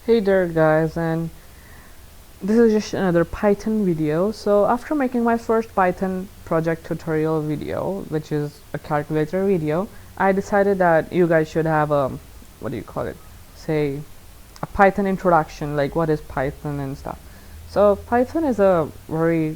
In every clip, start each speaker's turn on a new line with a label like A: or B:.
A: Hey there guys, and this is just another Python video. So after making my first Python project tutorial video, which is a calculator video, I decided that you guys should have a, what do you call it, say a Python introduction, like what is Python and stuff. So Python is a very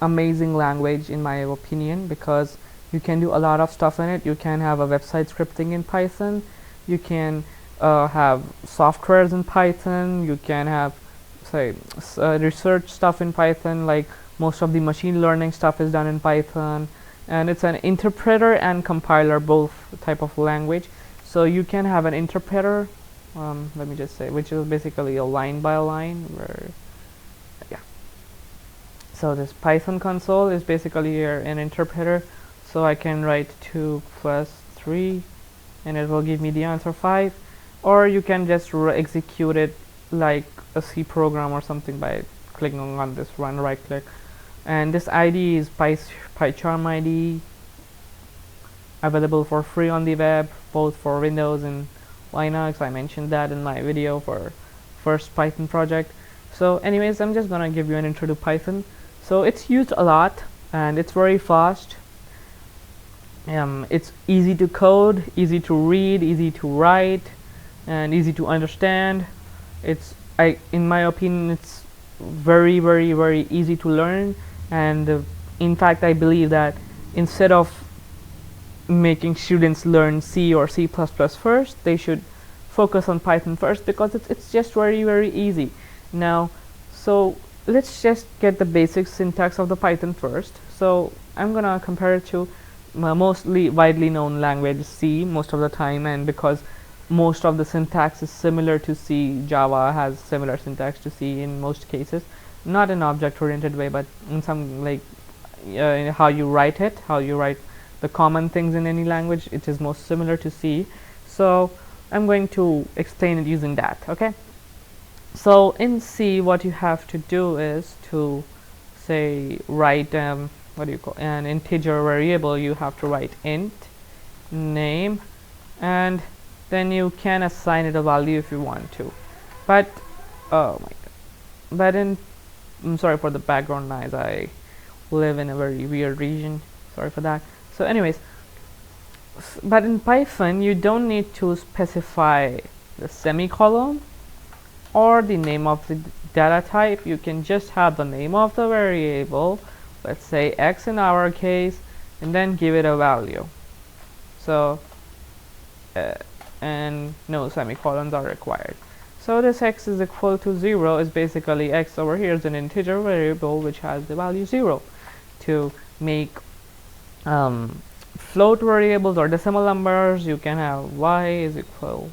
A: amazing language in my opinion, because you can do a lot of stuff in it. You can have a website scripting in Python, you can have softwares in Python, you can have say research stuff in Python, like most of the machine learning stuff is done in Python, and it's an interpreter and compiler, both type of language. So you can have an interpreter, let me just say, which is basically a line by line, where yeah. So this Python console is basically here an interpreter, so I can write 2 plus 3 and it will give me the answer 5, or you can just execute it like a C program or something by clicking on this run, right click, and this ID is PyCharm ID, available for free on the web, both for Windows and Linux. I mentioned that in my video for first Python project. So anyways, I'm just gonna give you an intro to Python. So it's used a lot and it's very fast. It's easy to code, easy to read, easy to write, and easy to understand. In my opinion, it's very easy to learn, and in fact I believe that instead of making students learn C or C++ first, they should focus on Python first, because it's just very easy. Now, so let's just get the basic syntax of the Python first. So I'm gonna compare it to mostly widely known language, C, most of the time, and because most of the syntax is similar to C, Java has similar syntax to C in most cases, not in object-oriented way, but in some, like how you write it, how you write the common things in any language, it is most similar to C. So I'm going to explain it using that. Okay, so in C, what you have to do is to say write what do you call an integer variable. You have to write int name, and then you can assign it a value if you want to. But oh my god, but I'm sorry for the background noise, I live in a very weird region, sorry for that. So anyways, but in Python you don't need to specify the semicolon or the name of the data type. You can just have the name of the variable, let's say x in our case, and then give it a value. So and no semicolons are required. So this x is equal to 0 is basically x over here is an integer variable which has the value 0. To make float variables or decimal numbers, you can have y is equal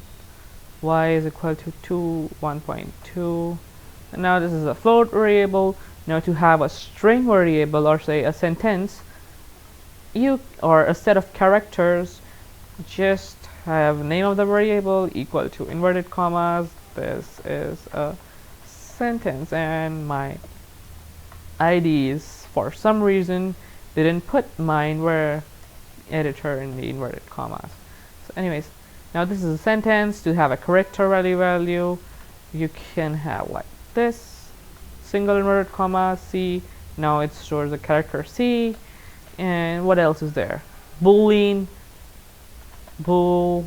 A: to 2, 1.2. and now this is a float variable. Now to have a string variable, or say a sentence, or a set of characters, just have name of the variable equal to inverted commas, this is a sentence, and my IDs for some reason didn't put mine where editor in the inverted commas. So anyways, now this is a sentence. To have a character value, you can have like this, single inverted comma C. Now it stores the character C. And what else is there? Boolean, bool.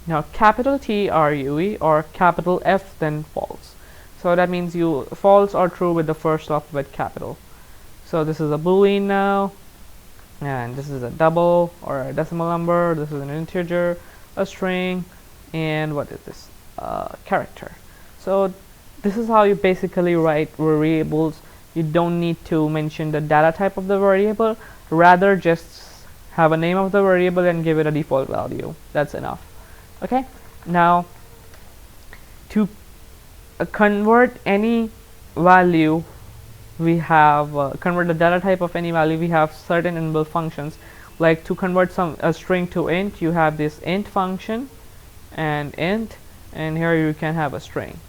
A: Now capital T RUE or capital F then false. So that means you false or true with the first alphabet capital. So this is a boolean now, and this is a double or a decimal number. This is an integer, a string, and what is this? Character. So this is how you basically write variables. You don't need to mention the data type of the variable, rather just have a name of the variable and give it a default value. That's enough. Okay, now to convert any value, we have convert the data type of any value, we have certain inbuilt functions. Like to convert a string to int, you have this int function and int, and here you can have a string,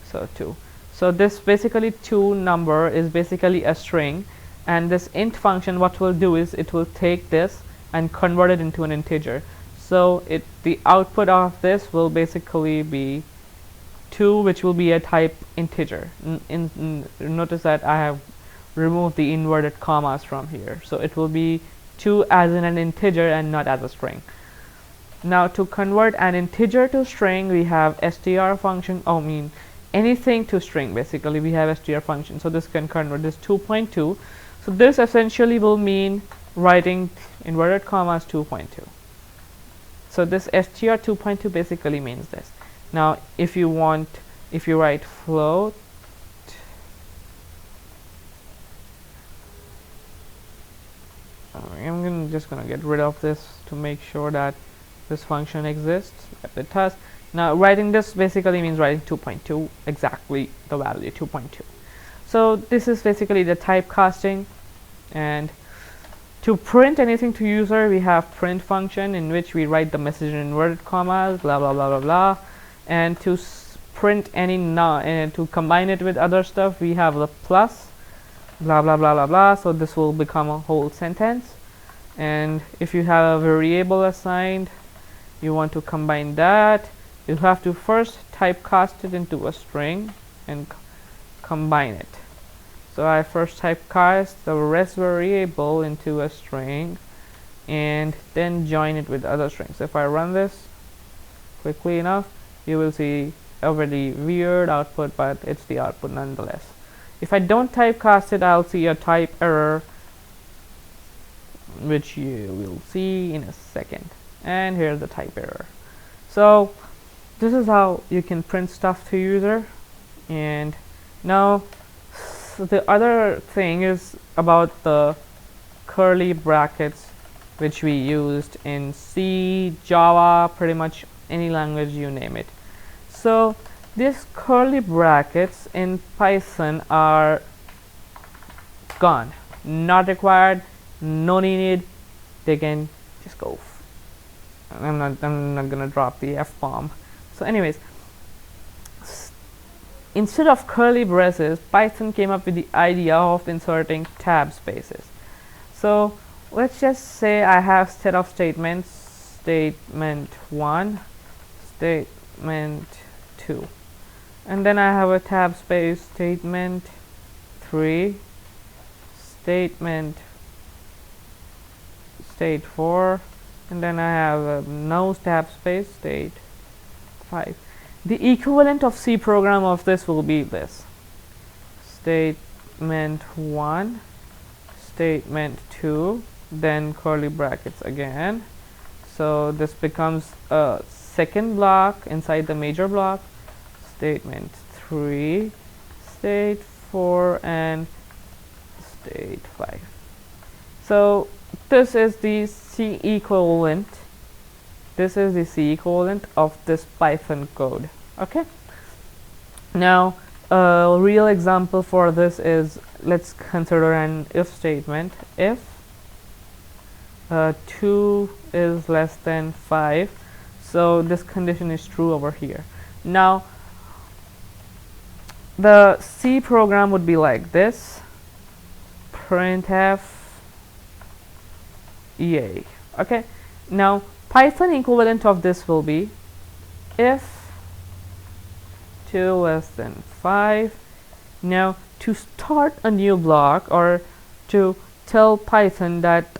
A: so 2. So this basically 2 number is basically a string, and this int function, what will do is it will take this and convert it into an integer. So the output of this will basically be 2, which will be a type integer. Notice that I have removed the inverted commas from here, so it will be 2 as in an integer and not as a string. Now to convert an integer to string, we have str function. Anything to string, basically we have str function, so this can convert this 2.2. so this essentially will mean writing inverted commas 2.2. so this str 2.2 basically means this. Now if you write float I'm just gonna get rid of this to make sure that this function exists. It does. Now writing this basically means writing 2.2, exactly the value 2.2. so this is basically the typecasting. And to print anything to user, we have print function in which we write the message in inverted commas, blah blah blah blah blah. And to print any and to combine it with other stuff, we have the plus, blah blah blah blah blah. so this will become a whole sentence. And if you have a variable assigned, you want to combine that, you have to first typecast it into a string and combine it. So I first typecast the rest variable into a string and then join it with other strings. If I run this quickly enough, you will see a very weird output, but it's the output nonetheless. If I don't typecast it, I'll see a type error, which you will see in a second. And here's the type error. So this is how you can print stuff to user. And now the other thing is about the curly brackets, which we used in C, Java, pretty much any language, you name it. So these curly brackets in Python are gone, not required, no needed. They can just go. I'm not gonna drop the F-bomb. So anyways, instead of curly braces, Python came up with the idea of inserting tab spaces. So let's just say I have set of statements, statement 1, statement 2, and then I have a tab space, statement 3, statement state 4, and then I have a no tab space, state 5. The equivalent of C program of this will be this: statement 1, statement 2, then curly brackets again. So this becomes a second block inside the major block, statement 3, state 4, and state 5. So this is the C equivalent. This is the C equivalent of this Python code. Okay. Now a real example for this is, let's consider an if statement. If 2 is less than 5, so this condition is true over here. Now the C program would be like this: printf EA. Okay. Now Python equivalent of this will be if 2 less than 5. Now to start a new block, or to tell Python that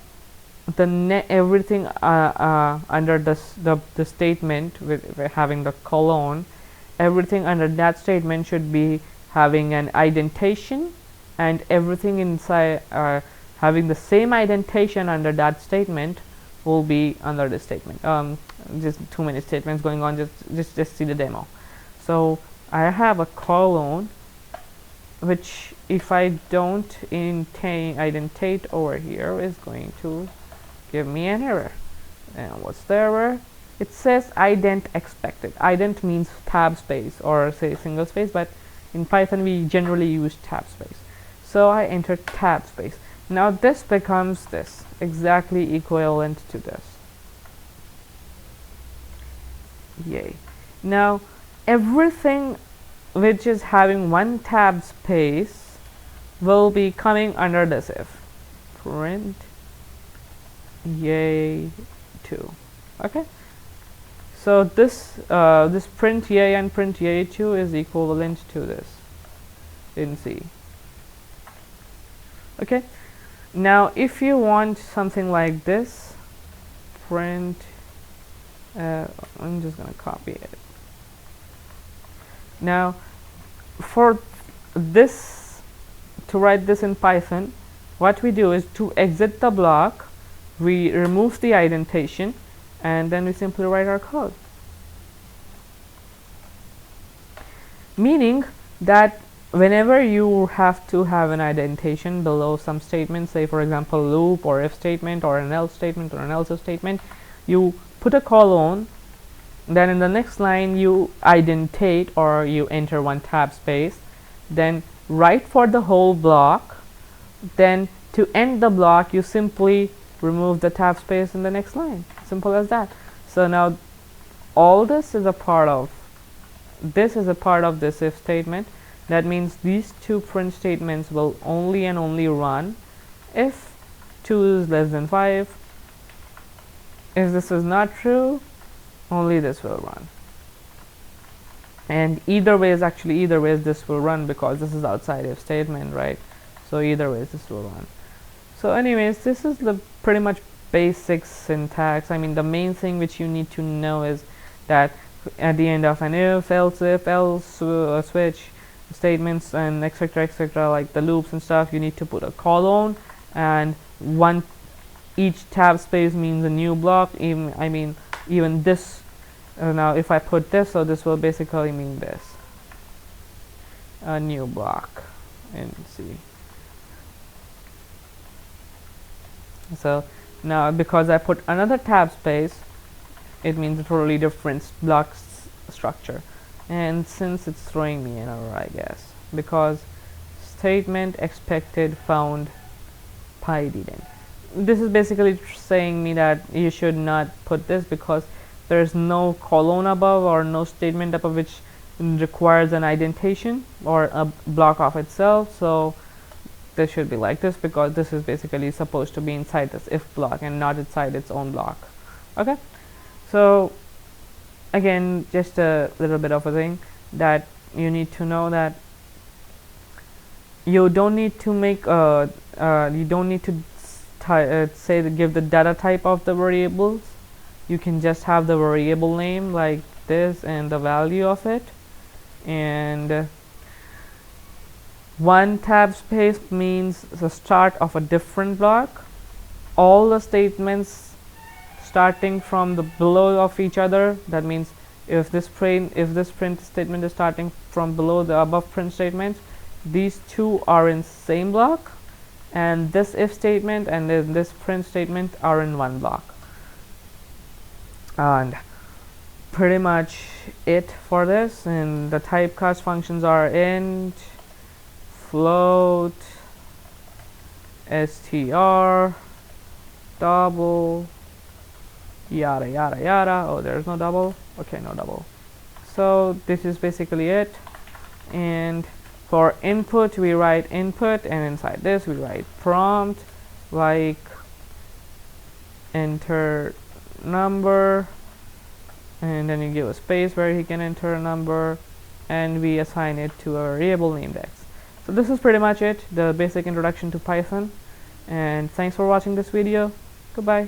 A: everything under the statement with having the colon, everything under that statement should be having an indentation, and everything inside having the same indentation under that statement will be under this statement. Just too many statements going on, just see the demo. So I have a colon, which if I don't indentate over here is going to give me an error. And what's the error? It says ident expected. Ident means tab space, or say single space, but in Python we generally use tab space. So I enter tab space. Now this becomes this, exactly equivalent to this. Yay. Now everything which is having one tab space will be coming under this if. Print yay 2. Okay. So this print a and print a2 is equivalent to this in C. Okay, now if you want something like this, print I'm just gonna copy it. Now for this, to write this in Python, what we do is to exit the block, we remove the indentation, and then we simply write our code. Meaning that whenever you have to have an indentation below some statement, say for example loop or if statement or an else statement or an else statement, you put a colon, then in the next line you indentate or you enter one tab space, then write for the whole block, then to end the block you simply remove the tab space in the next line. Simple as that. So now all this is a part of this if statement. That means these two print statements will only and only run if 2 is less than 5. If this is not true, only this will run. And either ways this will run, because this is outside if statement, right? So either ways this will run. So anyways, this is the pretty much basic syntax. I mean, the main thing which you need to know is that at the end of an if, else switch statements and etc, like the loops and stuff, you need to put a colon, and each tab space means a new block. Even this, now if I put this, so this will basically mean this, a new block in C. So now because I put another tab space, it means a totally different block structure. And since it's throwing me an error, I guess, because statement expected found pi didn't. This is basically saying me that you should not put this because there is no colon above or no statement above which requires an indentation or a block of itself. So this should be like this, because this is basically supposed to be inside this if block and not inside its own block. Okay, so again, just a little bit of a thing that you need to know, that you don't need to make you don't need to give the data type of the variables. You can just have the variable name like this and the value of it, and one tab space means the start of a different block. All the statements starting from the below of each other, that means if this print statement is starting from below the above print statements, these two are in same block, and this if statement and then this print statement are in one block. And pretty much it for this. And the typecast functions are int, float, str, double, yada yada yada. Oh, there's no double. Okay, no double. So this is basically it. And for input, we write input, and inside this we write prompt, like enter number, and then you give a space where he can enter a number, and we assign it to a variable named x. So this is pretty much it, the basic introduction to Python. And thanks for watching this video. Goodbye.